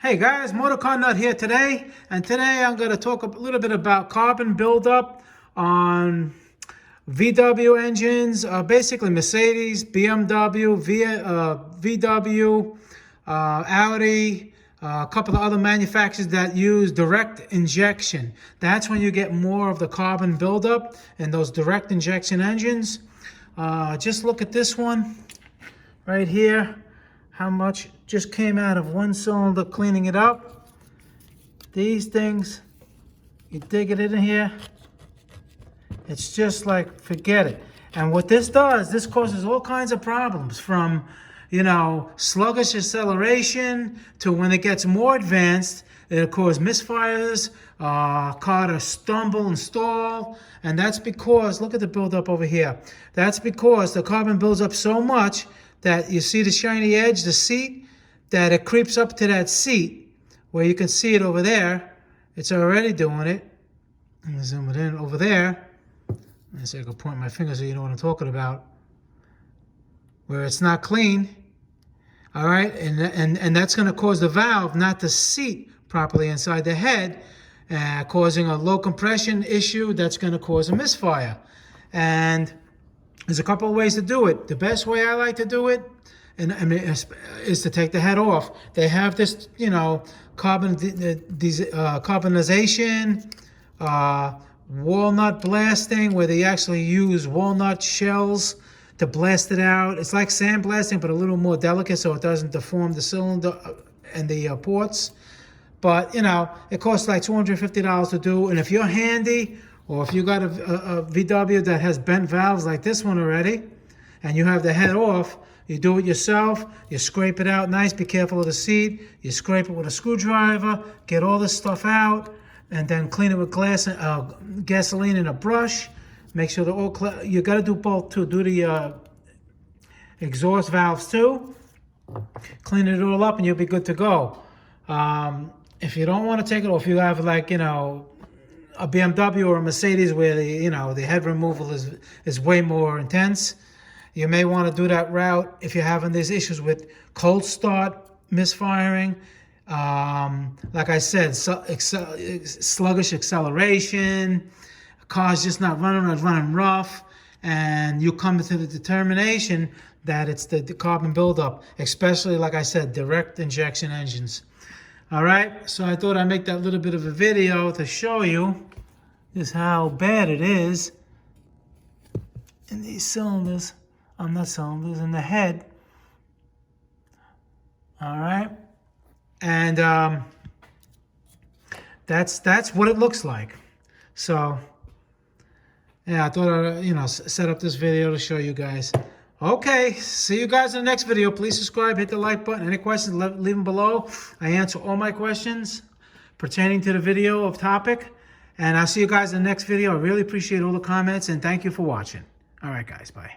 Hey guys, Motorcarnut here today, and today I'm going to talk a little bit about carbon buildup on VW engines, basically Mercedes, BMW, VW, Audi, a couple of other manufacturers that use direct injection. That's when you get more of the carbon buildup in those direct injection engines. Just look at this one right here. How much just came out of one cylinder cleaning it up. These things, you dig it in here, it's just like, forget it. And what this does, this causes all kinds of problems from, sluggish acceleration to when it gets more advanced, it'll cause misfires, car to stumble and stall. And that's because, look at the buildup over here. That's because the carbon builds up so much that you see the shiny edge, the seat, that it creeps up to that seat where you can see it over there. It's already doing it. Let me zoom it in over there. Let's see if I can point my finger so you know what I'm talking about. Where it's not clean. All right, and that's going to cause the valve not to seat properly inside the head, causing a low compression issue that's going to cause a misfire. And there's a couple of ways to do it. The best way I like to do it is to take the head off. They have this, carbonization, walnut blasting, where they actually use walnut shells to blast it out. It's like sandblasting, but a little more delicate so it doesn't deform the cylinder and the ports. But, it costs like $250 to do. And if you're handy, or if you got a VW that has bent valves like this one already, and you have the head off, you do it yourself, you scrape it out nice, be careful of the seat, you scrape it with a screwdriver, get all this stuff out, and then clean it with gasoline and a brush. Make sure they're all you got to do both too. Do the exhaust valves too. Clean it all up and you'll be good to go. If you don't want to take it off, you have like, a BMW or a Mercedes where the head removal is way more intense. You may want to do that route if you're having these issues with cold start misfiring. Like I said, sluggish acceleration, car's just not running or running rough, and you come to the determination that it's the carbon buildup, especially, like I said, direct injection engines. All right, so I thought I'd make that little bit of a video to show you just how bad it is in these cylinders. Not cylinders, in the head. All right, and that's what it looks like. So yeah, I thought I'd set up this video to show you guys. Okay, see you guys in the next video. Please subscribe, hit the like button. Any questions, leave them below. I answer all my questions pertaining to the video of topic. And I'll see you guys in the next video. I really appreciate all the comments, and thank you for watching. All right, guys, bye.